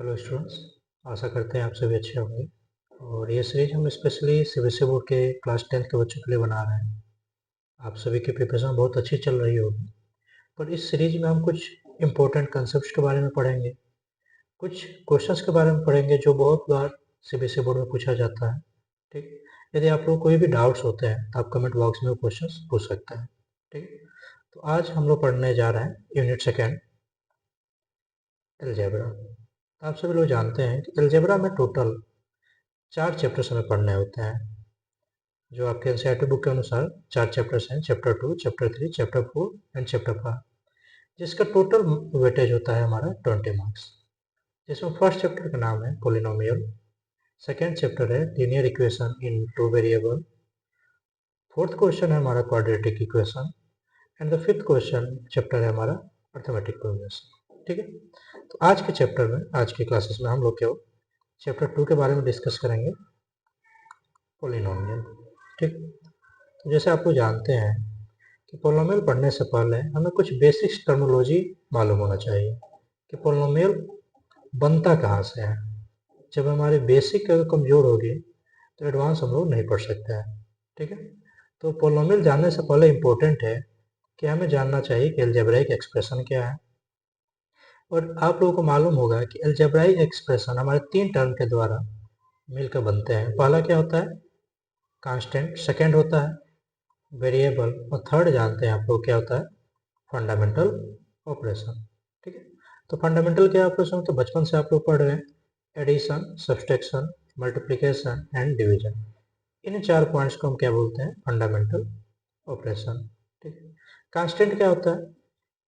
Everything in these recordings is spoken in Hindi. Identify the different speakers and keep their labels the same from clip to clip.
Speaker 1: हेलो स्टूडेंट्स, आशा करते हैं आप सभी अच्छे होंगे। और ये सीरीज हम स्पेशली सीबीएसई बोर्ड के क्लास 10th के बच्चों के लिए बना रहे हैं। आप सभी की प्रिपरेशन बहुत अच्छी चल रही होगी, पर इस सीरीज में हम कुछ इम्पोर्टेंट कंसेप्ट के बारे में पढ़ेंगे, कुछ क्वेश्चंस के बारे में पढ़ेंगे जो बहुत बार सीबीएसई बोर्ड में पूछा जाता है। ठीक, यदि आप लोग कोई भी डाउट्स होते हैं तो आप कमेंट बॉक्स में वो क्वेश्चंस पूछ सकते हैं। ठीक, तो आज हम लोग पढ़ने जा रहे हैं यूनिट सेकेंड एलजेब्रा। आप सभी लोग जानते हैं कि एलजेब्रा में टोटल 4 चैप्टर्स हमें पढ़ने होते हैं, जो आपके एनसीईआरटी बुक के अनुसार 4 चैप्टर्स हैं। Chapter 2, chapter 3, chapter 4 and chapter 5, जिसका टोटल वेटेज होता है हमारा 20 मार्क्स। जिसमें फर्स्ट चैप्टर का नाम है पोलिनोमियल, सेकेंड चैप्टर है linear equation in two variable, fourth question है हमारा quadratic equation and the fifth question chapter है हमारा अर्थमेटिक प्रोग्रेशन। ठीक है, तो आज के चैप्टर में, आज की क्लासेस में हम लोग केवल चैप्टर 2 के बारे में डिस्कस करेंगे, पोलिनोमियल। ठीक, तो जैसे आप लोग जानते हैं कि पोलिनोमियल पढ़ने से पहले हमें कुछ बेसिक्स टर्मिनोलॉजी मालूम होना चाहिए कि पोलिनोमियल बनता कहाँ से है। जब हमारी बेसिक अगर कमज़ोर होगी तो एडवांस हम लोग नहीं पढ़ सकते हैं। ठीक है, तो पोलिनोमियल जानने से पहले इम्पोर्टेंट है कि हमें जानना चाहिए कि अलजेब्राइक एक्सप्रेशन क्या है। और आप लोगों को मालूम होगा कि अलजेब्राइक एक्सप्रेशन हमारे 3 टर्म के द्वारा मिलकर बनते हैं। पहला क्या होता है? कांस्टेंट। सेकेंड होता है वेरिएबल, और थर्ड जानते हैं आप लोग क्या होता है? Fundamental operation. ठीक है, तो फंडामेंटल क्या ऑपरेशन? तो बचपन से आप लोग पढ़ रहे हैं, addition, subtraction, multiplication and division. इन 4 पॉइंट्स को हम क्या बोलते हैं? Fundamental operation. ठीक है, कांस्टेंट क्या होता है?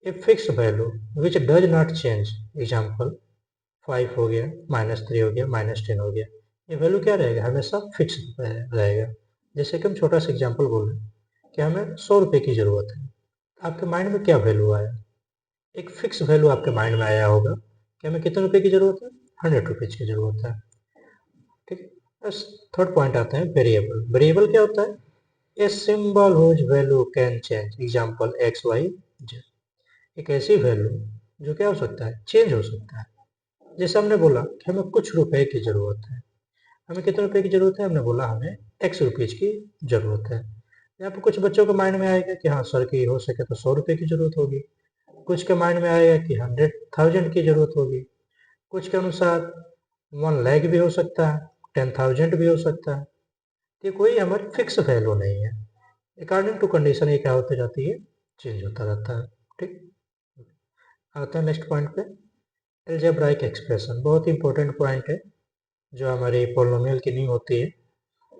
Speaker 1: A fix value which does not change. Example 5 हो गया, -3 हो गया, -10 हो गया। ये वैल्यू क्या रहेगा? हमेशा फिक्स रहेगा। जैसे कि हम छोटा सा एग्जाम्पल बोल रहे हैं कि हमें 100 रुपये की ज़रूरत है, आपके माइंड में क्या वैल्यू आया? एक फिक्स वैल्यू आपके माइंड में आया होगा कि हमें कितने रुपए की ज़रूरत है? 100 रुपीज़ की ज़रूरत है। ठीक है, बस थर्ड पॉइंट आता है वेरिएबल। वेरिएबल क्या होता है? A symbol whose value can change. Example x y z. एक ऐसी वैल्यू जो क्या हो सकता है? चेंज हो सकता है। जैसे हमने बोला कि हमें कुछ रुपए की ज़रूरत है। हमें कितने रुपए की ज़रूरत है? हमने बोला हमें एक्स रुपीज़ की ज़रूरत है। यहाँ पर कुछ बच्चों के माइंड में आएगा कि हाँ सर, की हो सके तो 100 रुपये की ज़रूरत होगी। कुछ के माइंड में आएगा कि 100,000 की ज़रूरत होगी। कुछ के अनुसार 1 लाख भी हो सकता है, 10,000 भी हो सकता है। ये कोई हमारी फिक्स वैल्यू नहीं है। अकॉर्डिंग टू कंडीशन ये क्या होती जाती है? चेंज होता रहता है। ठीक, आते हैं नेक्स्ट पॉइंट पे, अलजेब्राइक एक्सप्रेशन। बहुत ही इंपॉर्टेंट पॉइंट है जो हमारी पोलिनोमियल की नींव होती है।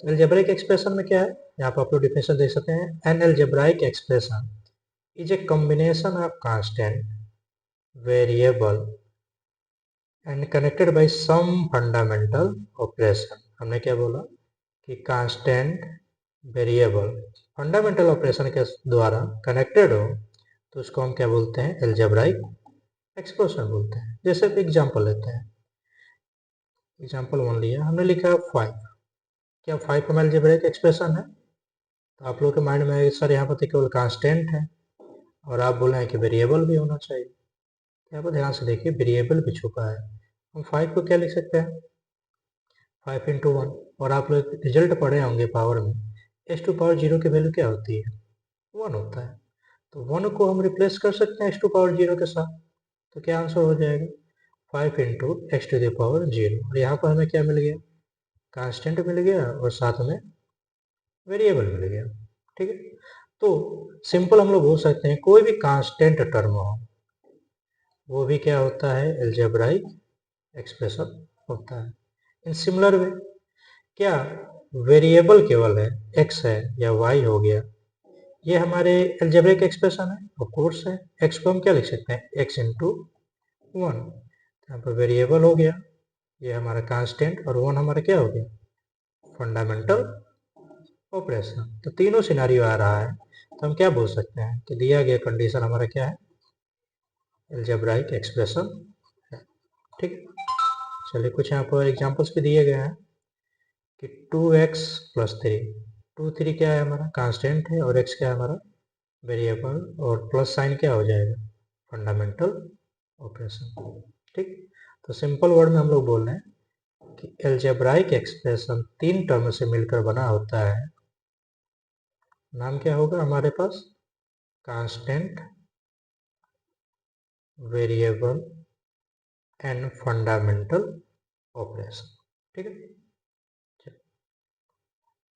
Speaker 1: अलजेब्राइक एक्सप्रेशन में क्या है? यहाँ पर आप लोग डिफिनेशन देख सकते हैं। An algebraic expression is a combination of constant, variable and connected by some fundamental operation. हमने क्या बोला कि कांस्टेंट, वेरिएबल, फंडामेंटल ऑपरेशन के द्वारा कनेक्टेड हो तो उसको हम क्या बोलते हैं? अलजेब्राइक एक्सप्रेशन बोलते हैं। जैसे एग्जांपल लेते हैं, एग्जांपल 1 लिया, हमने लिखा 5। क्या 5 हमारा अलजेब्राइक एक्सप्रेशन है? तो आप लोगों के माइंड में सर यहाँ पर तो केवल कांस्टेंट है, और आप बोल रहे हैं कि वेरिएबल भी होना चाहिए। यहाँ पर ध्यान से देखिए, वेरिएबल भी छुपा है। हम 5 को क्या लिख सकते हैं? 5 इंटू 1। और आप लोग रिजल्ट पढ़े होंगे पावर में, एस टू पावर 0 की वैल्यू क्या होती है? 1 होता है। तो 1 को हम रिप्लेस कर सकते हैं एक्स टू पावर 0 के साथ। तो क्या आंसर हो जाएगा? 5 into x to the power 0। और यहाँ पर हमें क्या मिल गया? कांस्टेंट मिल गया और साथ में वेरिएबल मिल गया। ठीक है, तो सिंपल हम लोग बोल सकते हैं कोई भी कांस्टेंट टर्म हो वो भी क्या होता है? अलजेब्राइक एक्सप्रेशन होता है। इन सिमिलर वे, क्या वेरिएबल केवल है, एक्स है या वाई हो गया, ये हमारे अलजेब्रिक एक्सप्रेशन है? ऑफ कोर्स है। एक्स को हम क्या लिख सकते हैं? X into 1। यहाँ पर वेरिएबल हो गया, ये हमारा कांस्टेंट, और 1 हमारा क्या हो गया? Fundamental operation. तो तीनों सिनारियो आ रहा है, तो हम क्या बोल सकते हैं कि दिया गया कंडीशन हमारा क्या है? अलजेब्राइक एक्सप्रेशन है। ठीक है, चलिए कुछ यहाँ पर एग्जांपल्स भी दिए गए हैं कि 2x प्लस 3। 2, 3 क्या है? हमारा कांस्टेंट है, और x क्या है? हमारा वेरिएबल, और प्लस साइन क्या हो जाएगा? Fundamental operation. ठीक, तो सिंपल वर्ड में हम लोग बोल रहे हैं कि एल्जेब्राइक एक्सप्रेशन 3 टर्म से मिलकर बना होता है। नाम क्या होगा हमारे पास? Constant, variable and fundamental operation. ठीक है।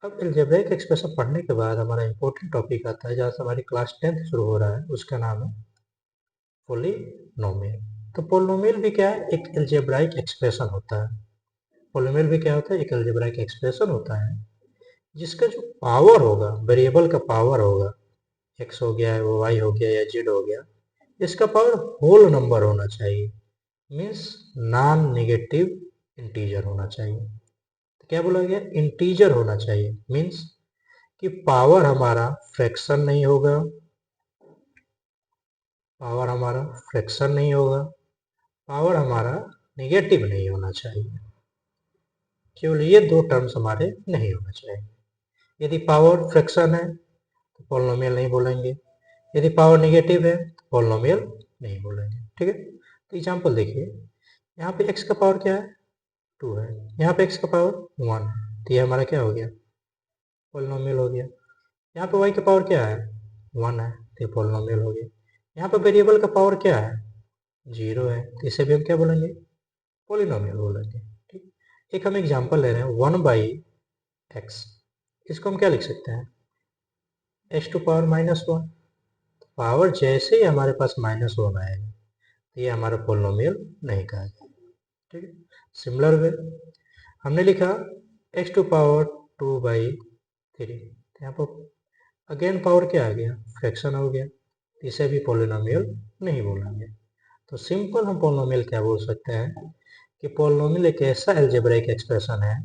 Speaker 1: अब एल्जेब्राइक एक्सप्रेशन पढ़ने के बाद हमारा इंपॉर्टेंट टॉपिक आता है, जहाँ से हमारी क्लास 10th शुरू हो रहा है, उसका नाम है पोलिनोमियल। तो पोलिनोमियल भी क्या है? एक एल्जेब्राइक एक्सप्रेशन होता है। पोलिनोमियल भी क्या होता है? एक एल्जेब्राइक एक्सप्रेशन होता है जिसका जो पावर होगा, वेरिएबल का पावर होगा, एक्स हो गया, वाई हो गया या जेड हो गया, इसका पावर होल नंबर होना चाहिए, मीन्स नॉन नेगेटिव इंटीजर होना चाहिए। तो क्या बोला गया? इंटीजर होना चाहिए, मीन्स कि पावर हमारा फ्रैक्शन नहीं होगा, पावर हमारा फ्रैक्शन नहीं होगा, पावर हमारा नेगेटिव नहीं होना चाहिए। केवल ये दो टर्म्स हमारे नहीं होना चाहिए। यदि पावर फ्रैक्शन है तो पॉलिनोमियल नहीं बोलेंगे, यदि पावर नेगेटिव है तो पॉलिनोमियल नहीं बोलेंगे। ठीक है। तो एग्जांपल देखिए, यहाँ पे x का पावर क्या है? 2 है, यहाँ पे x का पावर 1 है, तो ये हमारा क्या हो गया? पॉलिनोमियल हो गया। यहाँ पे y का पावर क्या है? 1 है, तो ये पॉलिनोमियल हो गया। यहाँ पे वेरिएबल का पावर क्या है? 0 है, तो इसे भी हम क्या बोलेंगे? पॉलिनोमियल बोलेंगे। ठीक। एक हम एग्जांपल ले रहे हैं 1/x, इसको हम क्या लिख सकते हैं? x to power -1। पावर जैसे ही हमारे पास -1 आएगा तो ये हमारा पोलिनोमियल नहीं कहा जाएगा। ठीक है। सिमिलर वे हमने लिखा x टू पावर 2/3, यहाँ पर अगेन पावर क्या आ गया? फ्रैक्शन हो गया, इसे भी पोलिनोमियल नहीं बोलेंगे। तो सिंपल हम पोलिनोमियल क्या बोल सकते हैं कि पोलिनोमियल एक ऐसा अलजेब्रिक एक्सप्रेशन है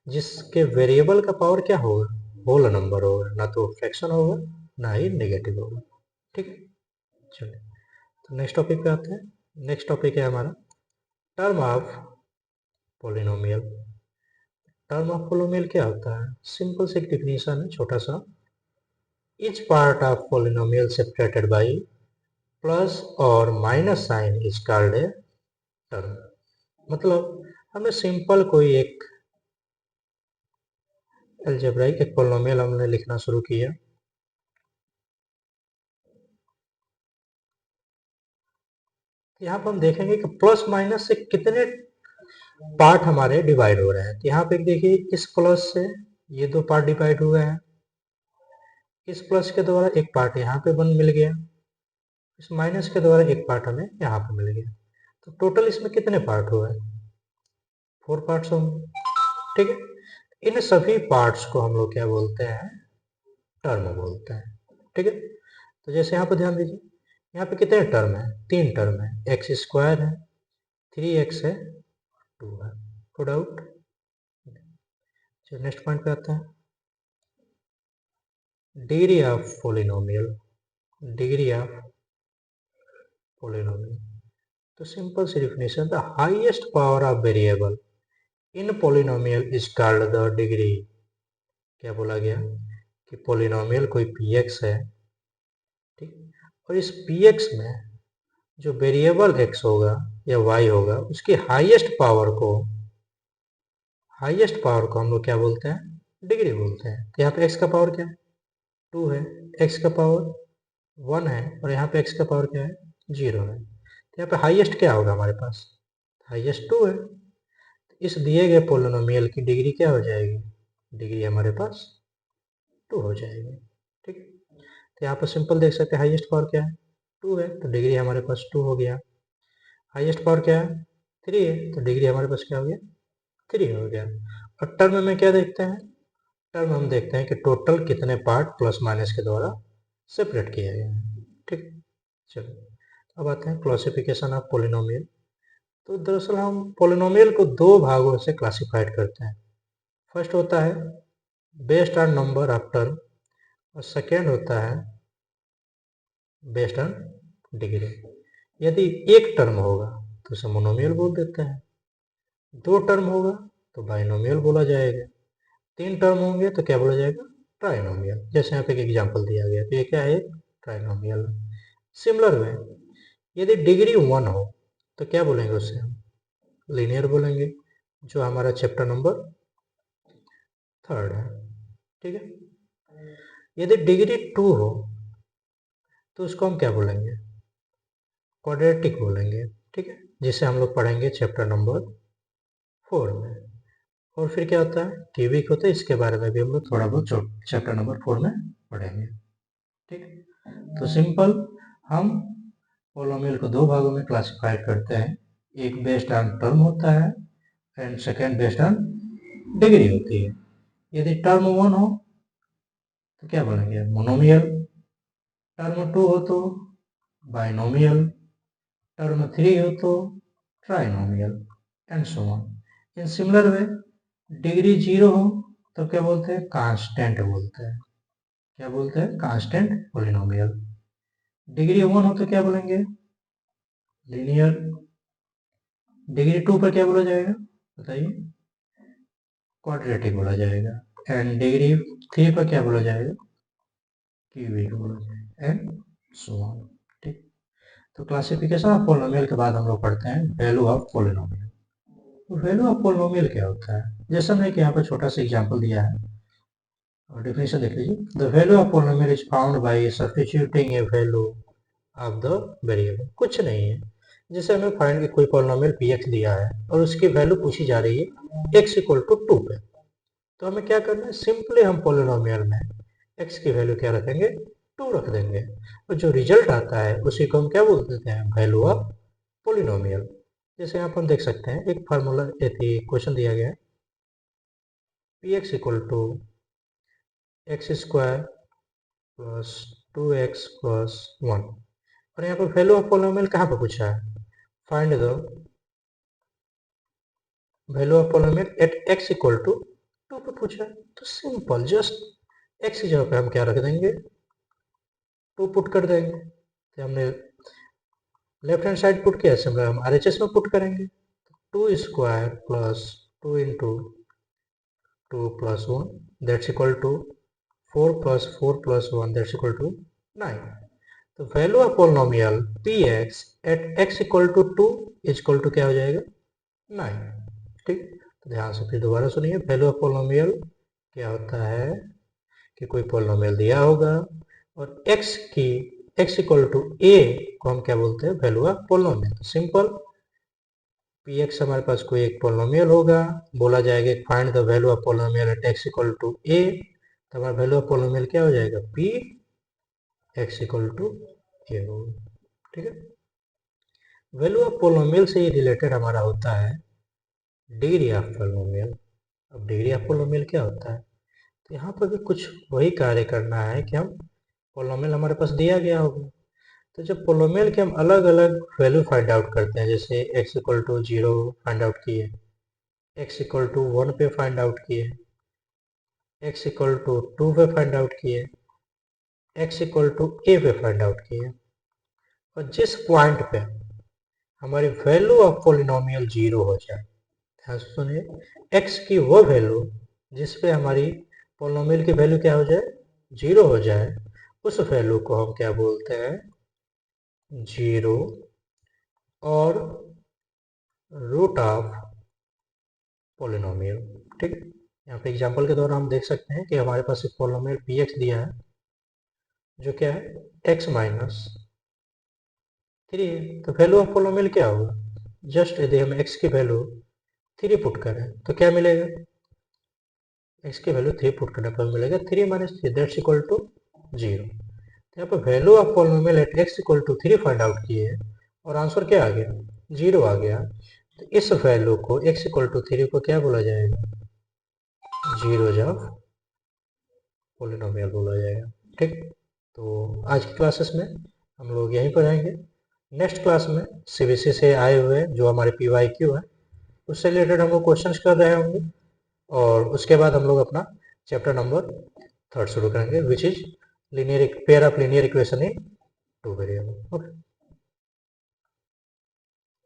Speaker 1: जिसके वेरिएबल का पावर क्या होगा? होल नंबर होगा, ना तो फ्रैक्शन होगा ना ही नेगेटिव होगा। ठीक है। चलिए, तो नेक्स्ट टॉपिक पे आते हैं। नेक्स्ट टॉपिक है हमारा term of polynomial. Term of polynomial क्या होता है? सिंपल से एक डिफिनेशन है छोटा सा। each part of polynomial separated by plus or minus sign is called a term। मतलब हमने सिंपल कोई एक अलजेब्राइक एक पोलिनोमियल हमने लिखना शुरू किया, यहाँ पर हम देखेंगे कि प्लस माइनस से कितने पार्ट हमारे डिवाइड हो रहे हैं। तो यहाँ पे देखिए, इस प्लस से ये दो पार्ट डिवाइड हुए हैं, इस प्लस के द्वारा एक पार्ट यहाँ पे बन मिल गया, इस माइनस के द्वारा एक पार्ट हमें यहाँ पे मिल गया। तो टोटल इसमें कितने पार्ट हुए? 4 पार्ट्स होंगे। ठीक है। इन सभी पार्ट्स को हम लोग क्या बोलते हैं? टर्म बोलते हैं। ठीक है। तो जैसे यहाँ पर ध्यान दीजिए, यहाँ पे कितने टर्म है? 3 टर्म है, एक्स स्क्वायर है, 3x है, 2 है। कोई डाउट? चलिए नेक्स्ट पॉइंट पे आते हैं, degree of polynomial. Degree of polynomial, तो सिंपल सी definition, the highest power of variable in polynomial is called the degree. क्या बोला गया कि पोलिनोमियल कोई px है, ठीक, और इस px में जो वेरिएबल x होगा या y होगा, उसकी हाईएस्ट पावर को हम लोग क्या बोलते हैं? डिग्री बोलते हैं। तो यहाँ पे x का पावर क्या है? 2 है, x का पावर 1 है, और यहाँ पे x का पावर क्या है? 0 है। तो यहाँ पे हाईएस्ट क्या होगा हमारे पास? हाईएस्ट 2 है। इस दिए गए पोलिनोमियल की डिग्री क्या हो जाएगी? डिग्री हमारे पास 2 हो जाएगी। ठीक। तो यहाँ पर सिंपल देख सकते हैं, हाईएस्ट पावर क्या है? 2 है, तो डिग्री हमारे पास 2 हो गया। हाईएस्ट पावर क्या है? 3 है, तो डिग्री हमारे पास क्या हो गया? 3 हो गया। और टर्म में क्या देखते हैं? टर्म हम देखते हैं कि टोटल कितने पार्ट प्लस माइनस के द्वारा सेपरेट किया गया है। ठीक। चलो, अब आते हैं क्लासिफिकेशन ऑफ पोलिनोमियल। तो दरअसल हम पोलिनोमियल को 2 भागों से क्लासिफाइड करते हैं। फर्स्ट होता है based on number of term, और सेकेंड होता है बेस्ड ऑन डिग्री। यदि एक टर्म होगा तो उसे मोनोमियल बोल देते हैं, 2 टर्म होगा तो बाइनोमियल बोला जाएगा, 3 टर्म होंगे तो क्या बोला जाएगा? ट्राइनोमियल। जैसे यहाँ पे एक एग्जांपल दिया गया, तो ये क्या है? ट्राइनोमियल। सिमिलर वे यदि डिग्री 1 हो तो क्या बोलेंगे उससे हम? लीनियर बोलेंगे, जो हमारा चैप्टर नंबर 3 है। ठीक है। यदि डिग्री 2 हो तो उसको हम क्या बोलेंगे? क्वाड्रेटिक बोलेंगे। ठीक है, जिसे हम लोग पढ़ेंगे चैप्टर नंबर 4 में। और फिर क्या होता है, क्यूबिक होता है, इसके बारे में भी हम लोग थोड़ा बहुत चैप्टर नंबर 4 में पढ़ेंगे। ठीक, तो सिंपल हम पोलोमियल को दो भागों में क्लासिफाई करते हैं। एक बेस्ड ऑन टर्म होता है and second based on degree होती है। यदि टर्म 1 हो तो क्या बोलेंगे? मोनोमियल। टर्म 2 हो तो बाइनोमियल। टर्म 3 हो तो trinomial and so on. In similar way degree 0 हो तो क्या बोलते हैं? कांस्टेंट बोलते हैं। क्या बोलते हैं? Constant polynomial. डिग्री 1 हो तो क्या बोलेंगे? लीनियर। डिग्री 2 पर क्या बोला जाएगा बताइए? क्वाड्रेटिक बोला जाएगा। एंड डिग्री 3 पर क्या बोला जाएगा? क्यूबिक बोला जाएगा एंड सो ऑन। ठीक, तो क्लासिफिकेशन ऑफ पोलिनोमियल के बाद हम लोग पढ़ते हैं वैल्यू ऑफ पोलिनोमियल। तो वैल्यू ऑफ पोलिनोमियल क्या होता है? जैसा हमने कि यहाँ पर छोटा सा एग्जांपल दिया है और डेफिनेशन देख लीजिए। The value of polynomial is found by substituting A value of the variable. कुछ नहीं है, जैसे हमें फाइंड की कोई पोलिनोमियल px दिया है और उसकी वैल्यू पूछी जा रही है x इक्वल टू 2 पे, तो हमें क्या करना है? सिंपली हम पोलिनोमियल में x की वैल्यू क्या रखेंगे? 2 रख देंगे, और जो रिजल्ट आता है उसी को हम क्या बोल देते हैं? Value of polynomial. जैसे यहाँ पर हम देख सकते हैं एक फार्मूला क्वेश्चन दिया गया है, px equal to x square plus 2x plus 1, और यहाँ पर वैल्यू ऑफ पोलिनोमियल कहाँ पर पूछा है? Find the value of polynomial at x equal to 2 पे पूछा है। तो सिंपल जस्ट x की जगह पे हम क्या रख देंगे? 2 पुट कर देंगे। तो हमने लेफ्ट हैंड साइड पुट किया, सिंपल हम RHS में पुट करेंगे। 2 square plus 2 into 2 plus 1 that's equal to 4 plus 4 plus 1 that's equal to 9। तो value of polynomial px at x equal to 2 is equal to क्या हो जाएगा? 9। ठीक, तो ध्यान से फिर दोबारा सुनिए। वैल्यू ऑफ पोलिनोमियल क्या होता है कि कोई पोलिनोमियल दिया होगा और x इक्वल टू a को हम क्या बोलते हैं? Value of polynomial. Simple, px हमारे पास कोई एक पोलिनोमियल होगा, बोला जाएगा find the value of polynomial at x equal to a, तो हमारा वैल्यू ऑफ पोलिनोमियल क्या हो जाएगा? p x equal to a होगा। ठीक है, वैल्यू ऑफ पोलिनोमियल से ही रिलेटेड हमारा होता है डिग्री ऑफ पोलिनोमियल। अब डिग्री ऑफ पोलिनोमियल क्या होता है? तो यहाँ पर भी कुछ वही कार्य करना है कि हम पोलिनोमियल हमारे पास दिया गया होगा, तो जब पोलिनोमियल के हम अलग अलग वैल्यू फाइंड आउट करते हैं, जैसे x equal to 0 find out किए, x इक्वल टू 1 पे फाइंड आउट किए, x इक्वल टू 2 पे फाइंड आउट किए, x इक्वल टू a पे फाइंड आउट किए, और जिस पॉइंट पे हमारी वैल्यू ऑफ पोलिनोमियल 0 हो जाए, ध्यान से सुनिए, x की वो वैल्यू जिस पे हमारी पोलिनोमियल की वैल्यू क्या हो जाए? 0 हो जाए, उस वैल्यू को हम क्या बोलते हैं? 0 और रूट ऑफ पोलिनोमियल। ठीक है, यहाँ पे एग्जांपल के द्वारा हम देख सकते हैं कि हमारे पास एक पोलिनोमियल px दिया है जो क्या है? x माइनस 3 है। तो वैल्यू ऑफ पोलिनोमियल क्या होगा? जस्ट यदि हम x की वैल्यू 3 पुट करें तो क्या मिलेगा? x की वैल्यू 3 पुट करने पर मिलेगा 3 माइनस 3 दैट्स इक्वल टू 0। तो यहाँ पर value of polynomial at x equal to 3 find out किए और आंसर क्या आ गया? 0 आ गया। तो इस वैल्यू को x इक्वल टू 3 को क्या बोला जाएगा? जीरोज ऑफ पोलिनोमियल बोला जाएगा। ठीक, तो आज की क्लासेस में हम लोग यहीं पर रहेंगे। नेक्स्ट क्लास में CBSE से आए हुए जो हमारे PYQ है उससे रिलेटेड हम लोग क्वेश्चंस कर रहे होंगे, और उसके बाद हम लोग अपना चैप्टर नंबर 3 शुरू करेंगे, which is pair of linear equation in 2 variable. Okay.